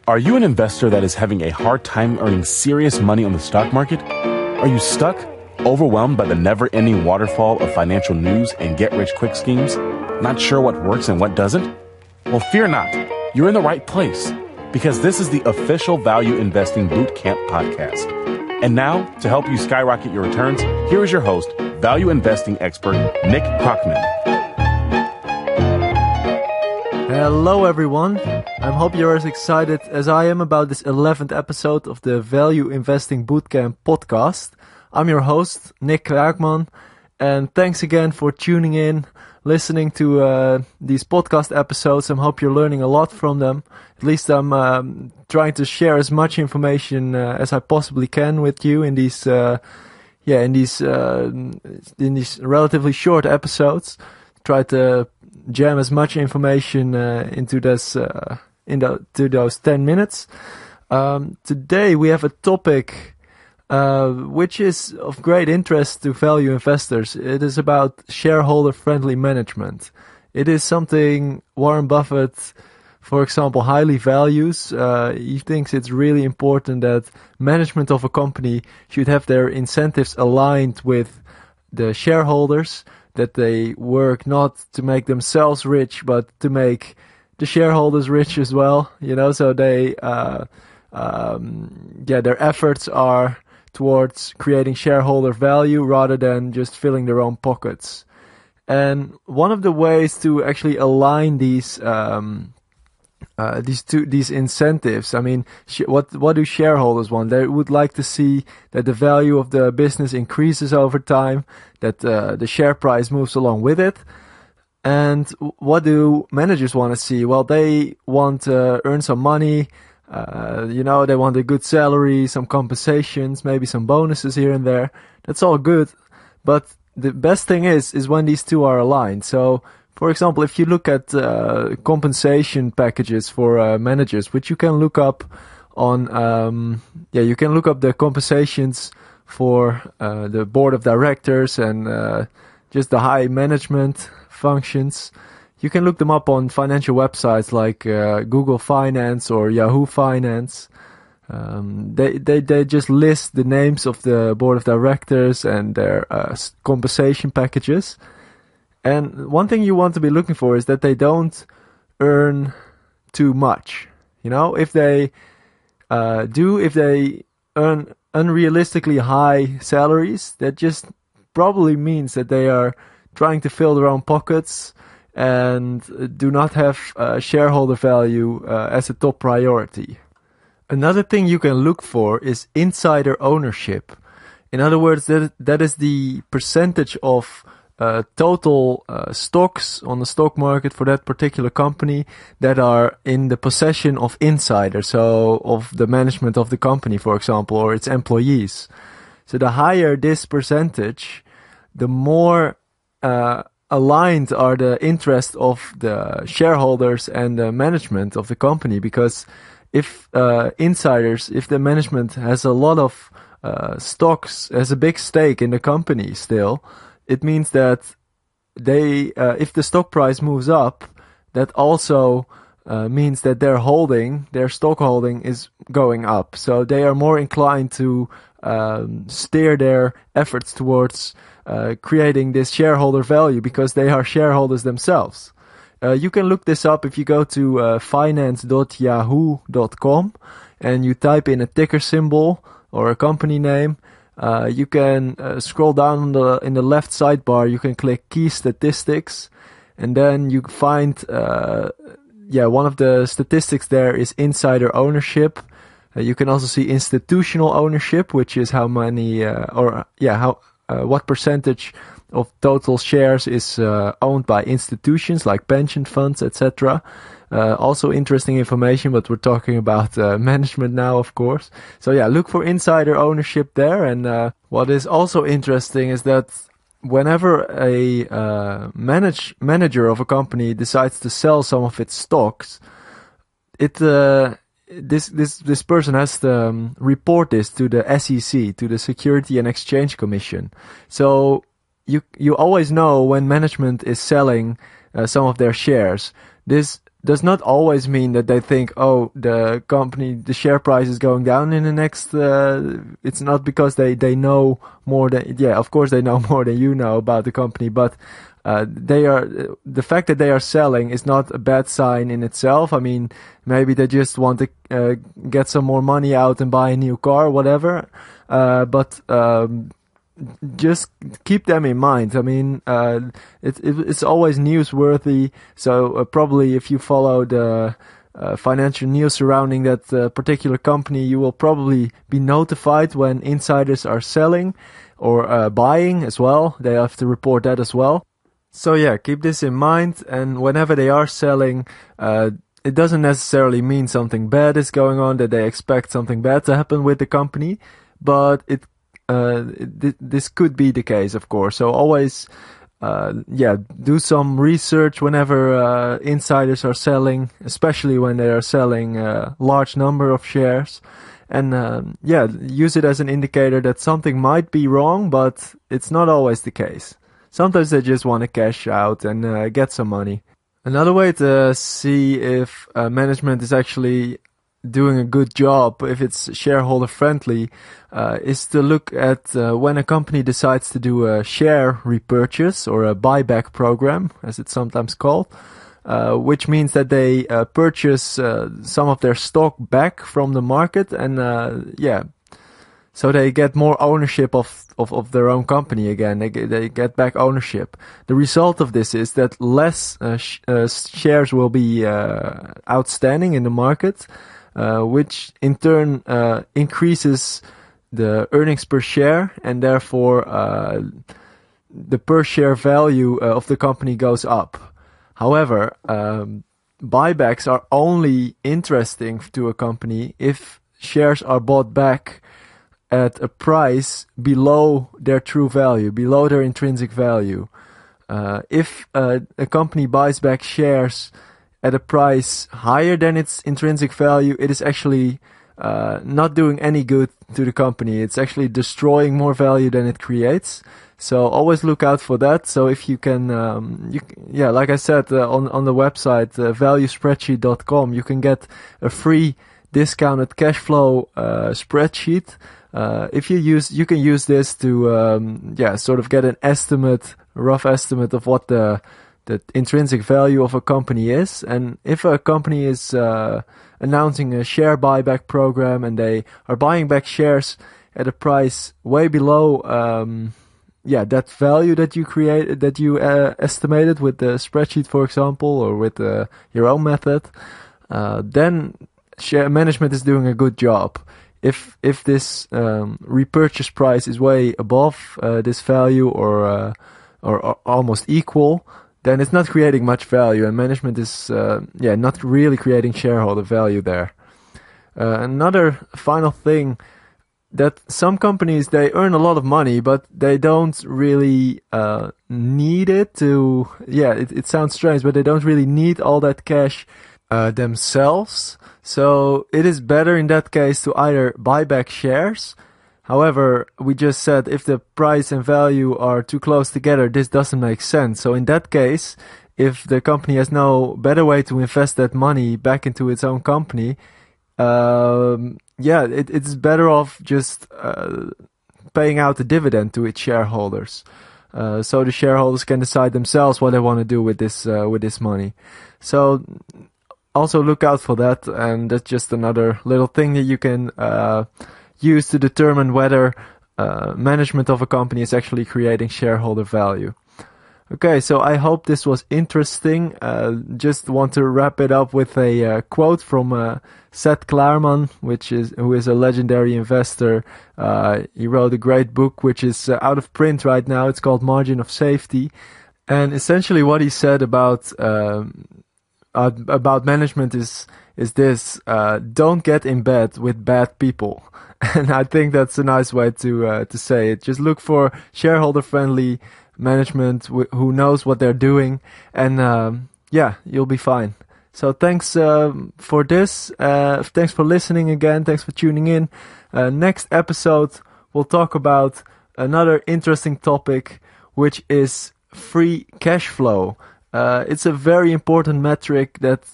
Are you an investor that is having a hard time earning serious money on the stock market? Are you stuck, overwhelmed by the never-ending waterfall of financial news and get-rich-quick schemes? Not sure what works and what doesn't? Well, fear not. You're in the right place, because this is the official Value Investing Bootcamp podcast. And now, to help you skyrocket your returns, here is your host, value investing expert, Nick Krockman. Hello everyone, I hope you're as excited as I am about this 11th episode of the Value Investing Bootcamp podcast. I'm your host, Nick Krockman, and thanks again for tuning in, listening to these podcast episodes. I hope you're learning a lot from them. At least I'm trying to share as much information as I possibly can with you in these relatively short episodes. Try to jam as much information into those 10 minutes. Today we have a topic which is of great interest to value investors. It is about shareholder-friendly management. It is something Warren Buffett, for example, highly values. He thinks it's really important that management of a company should have their incentives aligned with the shareholders, that they work not to make themselves rich, but to make the shareholders rich as well. So they, their efforts are towards creating shareholder value rather than just filling their own pockets. And one of the ways to actually align these incentives, I mean, what do shareholders want? They would like to see that the value of the business increases over time, that the share price moves along with it. And what do managers want to see? Well, they want to earn some money. They want a good salary, some compensations, maybe some bonuses here and there. That's all good. But the best thing is when these two are aligned. So, for example, if you look at compensation packages for managers, which you can look up on, you can look up the compensations for the board of directors and just the high management functions. You can look them up on financial websites like Google Finance or Yahoo Finance. They just list the names of the board of directors and their compensation packages. And one thing you want to be looking for is that they don't earn too much. If they earn unrealistically high salaries, that just probably means that they are trying to fill their own pockets and do not have shareholder value as a top priority. Another thing you can look for is insider ownership. In other words, that is the percentage of total stocks on the stock market for that particular company that are in the possession of insiders, so of the management of the company, for example, or its employees. So the higher this percentage, the more aligned are the interests of the shareholders and the management of the company. Because if if the management has a lot of stocks, has a big stake in the company still, it means that if the stock price moves up, that also means that their stock holding is going up. So they are more inclined to steer their efforts towards creating this shareholder value because they are shareholders themselves. You can look this up if you go to finance.yahoo.com and you type in a ticker symbol or a company name. You can scroll down in the left sidebar. You can click Key Statistics, and then you find one of the statistics there is insider ownership. You can also see institutional ownership, which is how many what percentage of total shares is owned by institutions like pension funds, etc. Also interesting information, but we're talking about management now, of course. So look for insider ownership there. And what is also interesting is that whenever a manager of a company decides to sell some of its stocks, this person has to report this to the SEC, to the Security and Exchange Commission. So you always know when management is selling some of their shares. This does not always mean that they think, oh, the share price is going down in the next, it's not because they know more than, of course they know more than you know about the company, but the fact that they are selling is not a bad sign in itself. I mean, maybe they just want to get some more money out and buy a new car, whatever. But just keep them in mind. I mean, it's always newsworthy. So probably if you follow the financial news surrounding that particular company, you will probably be notified when insiders are selling or buying as well. They have to report that as well. So keep this in mind. And whenever they are selling, it doesn't necessarily mean something bad is going on, that they expect something bad to happen with the company, but this could be the case, of course. So always, do some research whenever insiders are selling, especially when they are selling a large number of shares. And use it as an indicator that something might be wrong, but it's not always the case. Sometimes they just want to cash out and get some money. Another way to see if management is actually doing a good job, if it's shareholder friendly, is to look at when a company decides to do a share repurchase or a buyback program, as it's sometimes called, which means that they purchase some of their stock back from the market and so they get more ownership of their own company again. They get back ownership. The result of this is that less shares will be outstanding in the market, which in turn increases the earnings per share, and therefore the per share value of the company goes up. However, buybacks are only interesting to a company if shares are bought back at a price below their true value, below their intrinsic value. If a company buys back shares at a price higher than its intrinsic value, it is actually not doing any good to the company. It's actually destroying more value than it creates. So always look out for that. So if you can, like I said, on the website, valuespreadsheet.com, you can get a free discounted cash flow spreadsheet. If you can use this to, sort of get an rough estimate of what the intrinsic value of a company is. And if a company is announcing a share buyback program and they are buying back shares at a price way below that value that you estimated with the spreadsheet, for example, or with your own method, then share management is doing a good job. If this repurchase price is way above this value or almost equal, then it's not creating much value, and management is not really creating shareholder value there. Another final thing, that some companies, they earn a lot of money, but they don't really need it to. It sounds strange, but they don't really need all that cash themselves. So it is better in that case to either buy back shares. However, we just said if the price and value are too close together, this doesn't make sense. So in that case, if the company has no better way to invest that money back into its own company, it's better off just paying out a dividend to its shareholders. So the shareholders can decide themselves what they want to do with this money. So also look out for that, and that's just another little thing that you can use to determine whether management of a company is actually creating shareholder value. Okay, so I hope this was interesting. Just want to wrap it up with a quote from Seth Klarman, who is a legendary investor. He wrote a great book which is out of print right now. It's called Margin of Safety, and essentially what he said about management is this: don't get in bed with bad people. And I think that's a nice way to say it. Just look for shareholder-friendly management who knows what they're doing, and you'll be fine. So thanks for this. Thanks for listening again. Thanks for tuning in. Next episode, we'll talk about another interesting topic, which is free cash flow. It's a very important metric that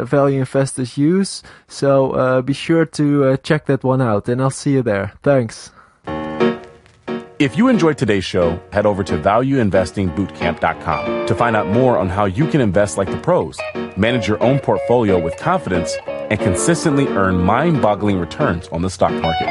value investors use. So be sure to check that one out, and I'll see you there. Thanks. If you enjoyed today's show, head over to valueinvestingbootcamp.com to find out more on how you can invest like the pros, manage your own portfolio with confidence, and consistently earn mind-boggling returns on the stock market.